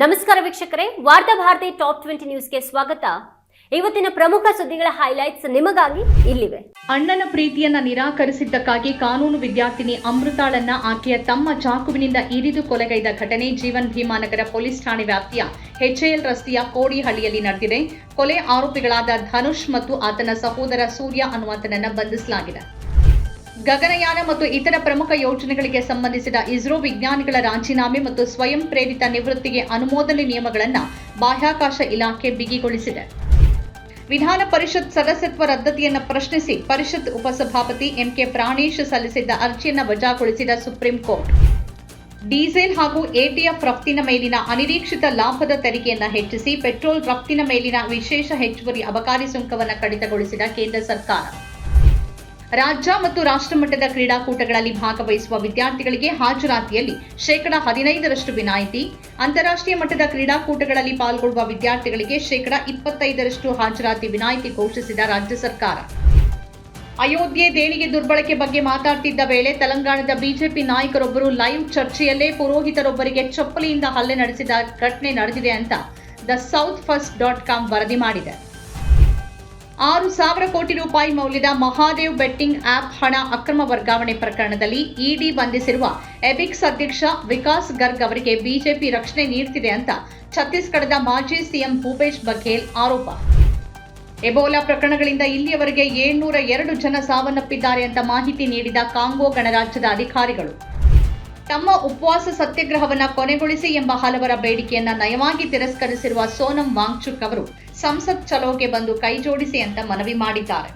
ನಮಸ್ಕಾರ ವೀಕ್ಷಕರೇ, ವಾರ್ತಾ ಭಾರತಿ ಟಾಪ್ 20 ನ್ಯೂಸ್ಗೆ ಸ್ವಾಗತ. ಇವತ್ತಿನ ಪ್ರಮುಖ ಸುದ್ದಿಗಳ ಹೈಲೈಟ್ಸ್ ನಿಮಗಾಗಿ ಇಲ್ಲಿವೆ. ಅಣ್ಣನ ಪ್ರೀತಿಯನ್ನ ನಿರಾಕರಿಸಿದ್ದಕ್ಕಾಗಿ ಕಾನೂನು ವಿದ್ಯಾರ್ಥಿನಿ ಅಮೃತಾಳನ್ನ ಆಕೆಯ ತಮ್ಮ ಚಾಕುವಿನಿಂದ ಇರಿದು ಕೊಲೆಗೈದ ಘಟನೆ ಜೀವನ್ ಭೀಮಾನಗರ ಪೊಲೀಸ್ ಠಾಣೆ ವ್ಯಾಪ್ತಿಯ HAL ರಸ್ತೆಯ ಕೋಡಿಹಳ್ಳಿಯಲ್ಲಿ ನಡೆದಿದೆ. ಕೊಲೆ ಆರೋಪಿಗಳಾದ ಧನುಷ್ ಮತ್ತು ಆತನ ಸಹೋದರ ಸೂರ್ಯ ಅನ್ನುವಂತನನ್ನ ಬಂಧಿಸಲಾಗಿದೆ. ಗಗನಯಾನ ಮತ್ತು ಇತರ ಪ್ರಮುಖ ಯೋಜನೆಗಳಿಗೆ ಸಂಬಂಧಿಸಿದ ಇಸ್ರೋ ವಿಜ್ಞಾನಿಗಳ ರಾಜೀನಾಮೆ ಮತ್ತು ಸ್ವಯಂ ಪ್ರೇರಿತ ನಿವೃತ್ತಿಗೆ ಅನುಮೋದನೆ ನಿಯಮಗಳನ್ನು ಬಾಹ್ಯಾಕಾಶ ಇಲಾಖೆ ಬಿಗಿಗೊಳಿಸಿದೆ. ವಿಧಾನ ಪರಿಷತ್ ಸದಸ್ಯತ್ವ ರದ್ದತಿಯನ್ನು ಪ್ರಶ್ನಿಸಿ ಪರಿಷತ್ ಉಪಸಭಾಪತಿ MK ಪ್ರಾಣೇಶ್ ಸಲ್ಲಿಸಿದ್ದ ಅರ್ಜಿಯನ್ನು ವಜಾಗೊಳಿಸಿದ ಸುಪ್ರೀಂ ಕೋರ್ಟ್. ಡೀಸೆಲ್ ಹಾಗೂ ATF ರಫ್ತಿನ ಮೇಲಿನ ಅನಿರೀಕ್ಷಿತ ಲಾಭದ ತೆರಿಗೆಯನ್ನು ಹೆಚ್ಚಿಸಿ ಪೆಟ್ರೋಲ್ ರಫ್ತಿನ ಮೇಲಿನ ವಿಶೇಷ ಹೆಚ್ಚುವರಿ ಅಬಕಾರಿ ಸುಂಕವನ್ನು ಕಡಿತಗೊಳಿಸಿದ ಕೇಂದ್ರ ಸರ್ಕಾರ. ರಾಜ್ಯ ಮತ್ತು ರಾಷ್ಟ್ರಮಟ್ಟದ ಕ್ರೀಡಾಕೂಟಗಳಲ್ಲಿ ಭಾಗವಹಿಸುವ ವಿದ್ಯಾರ್ಥಿಗಳಿಗೆ ಹಾಜರಾತಿಯಲ್ಲಿ 15% ವಿನಾಯಿತಿ. ಅಂತಾರಾಷ್ಟ್ರೀಯ ಮಟ್ಟದ ಕ್ರೀಡಾಕೂಟಗಳಲ್ಲಿ ಪಾಲ್ಗೊಳ್ಳುವ ವಿದ್ಯಾರ್ಥಿಗಳಿಗೆ 25% ಹಾಜರಾತಿ ವಿನಾಯಿತಿ ಘೋಷಿಸಿದ ರಾಜ್ಯ ಸರ್ಕಾರ. ಅಯೋಧ್ಯೆ ದೇಣಿಗೆ ದುರ್ಬಳಕೆ ಬಗ್ಗೆ ಮಾತಾಡ್ತಿದ್ದ ವೇಳೆ ತೆಲಂಗಾಣದ ಬಿಜೆಪಿ ನಾಯಕರೊಬ್ಬರು ಲೈವ್ ಚರ್ಚೆಯಲ್ಲೇ ಪುರೋಹಿತರೊಬ್ಬರಿಗೆ ಚಪ್ಪಲಿಯಿಂದ ಹಲ್ಲೆ ನಡೆಸಿದ ಘಟನೆ ನಡೆದಿದೆ ಅಂತ theSouthFirst.com ವರದಿ ಮಾಡಿದೆ. 6,000 ಕೋಟಿ ರೂಪಾಯಿ ಮೌಲ್ಯದ ಮಹಾದೇವ್ ಬೆಟ್ಟಿಂಗ್ ಆಪ್ ಹಣ ಅಕ್ರಮ ವರ್ಗಾವಣೆ ಪ್ರಕರಣದಲ್ಲಿ ಇಡಿ ಬಂಧಿಸಿರುವ ಎಬಿಕ್ಸ್ ಅಧ್ಯಕ್ಷ ವಿಕಾಸ್ ಗರ್ಗ್ ಅವರಿಗೆ ಬಿಜೆಪಿ ರಕ್ಷಣೆ ನೀಡುತ್ತಿದೆ ಅಂತ ಛತ್ತೀಸ್ಗಢದ ಮಾಜಿ ಸಿಎಂ ಭೂಪೇಶ್ ಬಘೇಲ್ ಆರೋಪ. ಎಬೋಲಾ ಪ್ರಕರಣಗಳಿಂದ ಇಲ್ಲಿಯವರೆಗೆ 702 ಜನ ಸಾವನ್ನಪ್ಪಿದ್ದಾರೆ ಅಂತ ಮಾಹಿತಿ ನೀಡಿದ ಕಾಂಗೋ ಗಣರಾಜ್ಯದ ಅಧಿಕಾರಿಗಳು. ತಮ್ಮ ಉಪವಾಸ ಸತ್ಯಾಗ್ರಹವನ್ನು ಕೊನೆಗೊಳಿಸಿ ಎಂಬ ಹಲವರ ಬೇಡಿಕೆಯನ್ನ ನಯವಾಗಿ ತಿರಸ್ಕರಿಸಿರುವ ಸೋನಂ ವಾಂಗ್ಚುಕ್ ಅವರು ಸಂಸತ್ ಚಲೋಗೆ ಬಂದು ಕೈಜೋಡಿಸಿ ಅಂತ ಮನವಿ ಮಾಡಿದ್ದಾರೆ.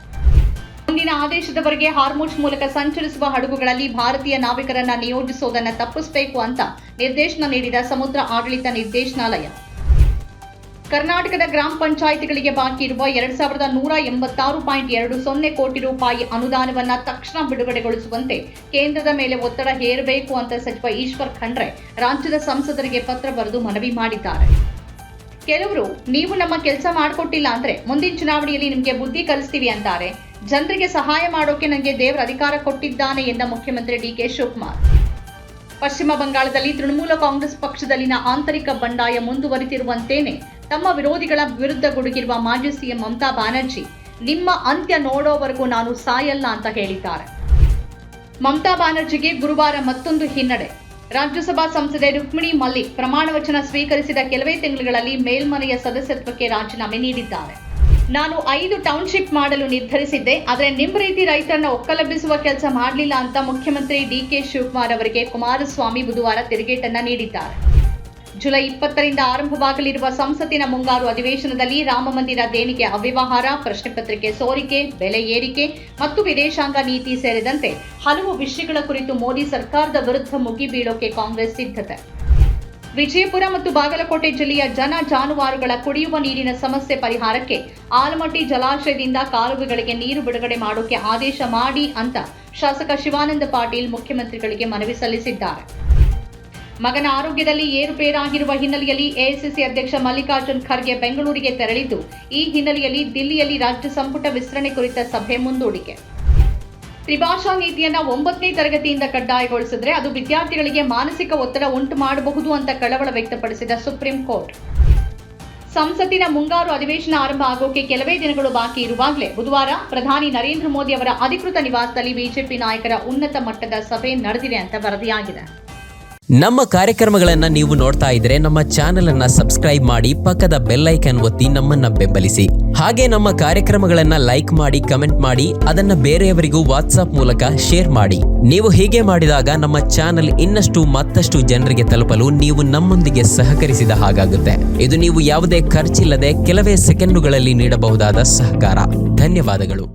ಮುಂದಿನ ಆದೇಶದವರೆಗೆ ಹಾರ್ಮುಜ್ ಮೂಲಕ ಸಂಚರಿಸುವ ಹಡಗುಗಳಲ್ಲಿ ಭಾರತೀಯ ನಾವಿಕರನ್ನ ನಿಯೋಜಿಸುವುದನ್ನು ತಪ್ಪಿಸಬೇಕು ಅಂತ ನಿರ್ದೇಶನ ನೀಡಿದ ಸಮುದ್ರ ಆಡಳಿತ ನಿರ್ದೇಶನಾಲಯ. ಕರ್ನಾಟಕದ ಗ್ರಾಮ ಪಂಚಾಯಿತಿಗಳಿಗೆ ಬಾಕಿ ಇರುವ 2,186.20 ಕೋಟಿ ರೂಪಾಯಿ ಅನುದಾನವನ್ನು ತಕ್ಷಣ ಬಿಡುಗಡೆಗೊಳಿಸುವಂತೆ ಕೇಂದ್ರದ ಮೇಲೆ ಒತ್ತಡ ಹೇರಬೇಕು ಅಂತ ಸಚಿವ ಈಶ್ವರ್ ಖಂಡ್ರೆ ರಾಜ್ಯದ ಸಂಸದರಿಗೆ ಪತ್ರ ಬರೆದು ಮನವಿ ಮಾಡಿದ್ದಾರೆ. ಕೆಲವರು ನೀವು ನಮ್ಮ ಕೆಲಸ ಮಾಡಿಕೊಟ್ಟಿಲ್ಲ ಅಂದ್ರೆ ಮುಂದಿನ ಚುನಾವಣೆಯಲ್ಲಿ ನಿಮಗೆ ಬುದ್ಧಿ ಕಲಿಸ್ತೀವಿ ಅಂತಾರೆ. ಜನರಿಗೆ ಸಹಾಯ ಮಾಡೋಕೆ ನನಗೆ ದೇವರ ಅಧಿಕಾರ ಕೊಟ್ಟಿದ್ದಾನೆ ಎಂದ ಮುಖ್ಯಮಂತ್ರಿ DK ಶಿವಕುಮಾರ್. ಪಶ್ಚಿಮ ಬಂಗಾಳದಲ್ಲಿ ತೃಣಮೂಲ ಕಾಂಗ್ರೆಸ್ ಪಕ್ಷದಲ್ಲಿನ ಆಂತರಿಕ ಬಂಡಾಯ ಮುಂದುವರಿತಿರುವಂತೇನೆ ತಮ್ಮ ವಿರೋಧಿಗಳ ವಿರುದ್ಧ ಗುಡುಗಿರುವ ಮಾಜಿ ಸಿಎಂ ಮಮತಾ ಬ್ಯಾನರ್ಜಿ ನಿಮ್ಮ ಅಂತ್ಯ ನೋಡೋವರೆಗೂ ನಾನು ಸಾಯಲ್ಲ ಅಂತ ಹೇಳಿದ್ದಾರೆ. ಮಮತಾ ಬ್ಯಾನರ್ಜಿಗೆ ಗುರುವಾರ ಮತ್ತೊಂದು ಹಿನ್ನಡೆ. ರಾಜ್ಯಸಭಾ ಸಂಸದೆ ರುಕ್ಮಿಣಿ ಮಲ್ಲಿಕ್ ಪ್ರಮಾಣ ವಚನ ಸ್ವೀಕರಿಸಿದ ಕೆಲವೇ ತಿಂಗಳುಗಳಲ್ಲಿ ಮೇಲ್ಮನೆಯ ಸದಸ್ಯತ್ವಕ್ಕೆ ರಾಜೀನಾಮೆ ನೀಡಿದ್ದಾರೆ. ನಾನು 5 ಟೌನ್ಶಿಪ್ ಮಾಡಲು ನಿರ್ಧರಿಸಿದ್ದೆ, ಆದರೆ ನಿಮ್ಮ ರೀತಿ ರೈತರನ್ನ ಒಕ್ಕಲೆಬ್ಬಿಸುವ ಕೆಲಸ ಮಾಡಲಿಲ್ಲ ಅಂತ ಮುಖ್ಯಮಂತ್ರಿ DK ಶಿವಕುಮಾರ್ ಅವರಿಗೆ ಕುಮಾರಸ್ವಾಮಿ ಬುಧವಾರ ತಿರುಗೇಟನ್ನ ನೀಡಿದ್ದಾರೆ. ಜುಲೈ 20ರಿಂದ ಆರಂಭವಾಗಲಿರುವ ಸಂಸತ್ತಿನ ಮುಂಗಾರು ಅಧಿವೇಶನದಲ್ಲಿ ರಾಮಮಂದಿರ ದೇಣಿಗೆ ಅವ್ಯವಹಾರ, ಪ್ರಶ್ನೆ ಪತ್ರಿಕೆ ಸೋರಿಕೆ, ಬೆಲೆ ಏರಿಕೆ ಮತ್ತು ವಿದೇಶಾಂಗ ನೀತಿ ಸೇರಿದಂತೆ ಹಲವು ವಿಷಯಗಳ ಕುರಿತು ಮೋದಿ ಸರ್ಕಾರದ ವಿರುದ್ಧ ಮುಗಿಬೀಳೋಕೆ ಕಾಂಗ್ರೆಸ್ ಸಿದ್ಧತೆ. ವಿಜಯಪುರ ಮತ್ತು ಬಾಗಲಕೋಟೆ ಜಿಲ್ಲೆಯ ಜಾನುವಾರುಗಳ ಕುಡಿಯುವ ನೀರಿನ ಸಮಸ್ಯೆ ಪರಿಹಾರಕ್ಕೆ ಆಲಮಟ್ಟಿ ಜಲಾಶಯದಿಂದ ಕಾಲುವೆಗಳಿಗೆ ನೀರು ಬಿಡುಗಡೆ ಮಾಡೋಕೆ ಆದೇಶ ಮಾಡಿ ಅಂತ ಶಾಸಕ ಶಿವಾನಂದ ಪಾಟೀಲ್ ಮುಖ್ಯಮಂತ್ರಿಗಳಿಗೆ ಮನವಿ ಸಲ್ಲಿಸಿದ್ದಾರೆ. ಮಗನ ಆರೋಗ್ಯದಲ್ಲಿ ಏರುಪೇರಾಗಿರುವ ಹಿನ್ನೆಲೆಯಲ್ಲಿ AICC ಅಧ್ಯಕ್ಷ ಮಲ್ಲಿಕಾರ್ಜುನ್ ಖರ್ಗೆ ಬೆಂಗಳೂರಿಗೆ ತೆರಳಿದ್ದು, ಈ ಹಿನ್ನೆಲೆಯಲ್ಲಿ ದಿಲ್ಲಿಯಲ್ಲಿ ರಾಜ್ಯ ಸಂಪುಟ ವಿಸ್ತರಣೆ ಕುರಿತ ಸಭೆ ಮುಂದೂಡಿಕೆ. ತ್ರಿಭಾಷಾ ನೀತಿಯನ್ನ 9ನೇ ತರಗತಿಯಿಂದ ಕಡ್ಡಾಯಗೊಳಿಸಿದ್ರೆ ಅದು ವಿದ್ಯಾರ್ಥಿಗಳಿಗೆ ಮಾನಸಿಕ ಒತ್ತಡ ಉಂಟು ಮಾಡಬಹುದು ಅಂತ ಕಳವಳ ವ್ಯಕ್ತಪಡಿಸಿದ ಸುಪ್ರೀಂ ಕೋರ್ಟ್. ಸಂಸತ್ತಿನ ಮುಂಗಾರು ಅಧಿವೇಶನ ಆರಂಭ ಆಗೋಕೆ ಕೆಲವೇ ದಿನಗಳು ಬಾಕಿ ಇರುವಾಗಲೇ ಬುಧವಾರ ಪ್ರಧಾನಿ ನರೇಂದ್ರ ಮೋದಿ ಅವರ ಅಧಿಕೃತ ನಿವಾಸದಲ್ಲಿ ಬಿಜೆಪಿ ನಾಯಕರ ಉನ್ನತ ಮಟ್ಟದ ಸಭೆ ನಡೆದಿದೆ ಅಂತ ವರದಿಯಾಗಿದೆ. ನಮ್ಮ ಕಾರ್ಯಕ್ರಮಗಳನ್ನು ನೀವು ನೋಡ್ತಾ ಇದ್ರೆ ನಮ್ಮ ಚಾನೆಲ್ ಅನ್ನ ಸಬ್ಸ್ಕ್ರೈಬ್ ಮಾಡಿ, ಪಕ್ಕದ ಬೆಲ್ ಐಕಾನ್ ಒತ್ತಿ ನಮ್ಮನ್ನ ಬೆಂಬಲಿಸಿ. ಹಾಗೆ ನಮ್ಮ ಕಾರ್ಯಕ್ರಮಗಳನ್ನ ಲೈಕ್ ಮಾಡಿ, ಕಮೆಂಟ್ ಮಾಡಿ, ಅದನ್ನ ಬೇರೆಯವರಿಗೂ ವಾಟ್ಸ್ಆಪ್ ಮೂಲಕ ಶೇರ್ ಮಾಡಿ. ನೀವು ಹೀಗೆ ಮಾಡಿದಾಗ ನಮ್ಮ ಚಾನೆಲ್ ಮತ್ತಷ್ಟು ಜನರಿಗೆ ತಲುಪಲು ನೀವು ನಮ್ಮೊಂದಿಗೆ ಸಹಕರಿಸಿದ ಹಾಗಾಗುತ್ತೆ. ಇದು ನೀವು ಯಾವುದೇ ಖರ್ಚಿಲ್ಲದೆ ಕೆಲವೇ ಸೆಕೆಂಡುಗಳಲ್ಲಿ ನೀಡಬಹುದಾದ ಸಹಕಾರ. ಧನ್ಯವಾದಗಳು.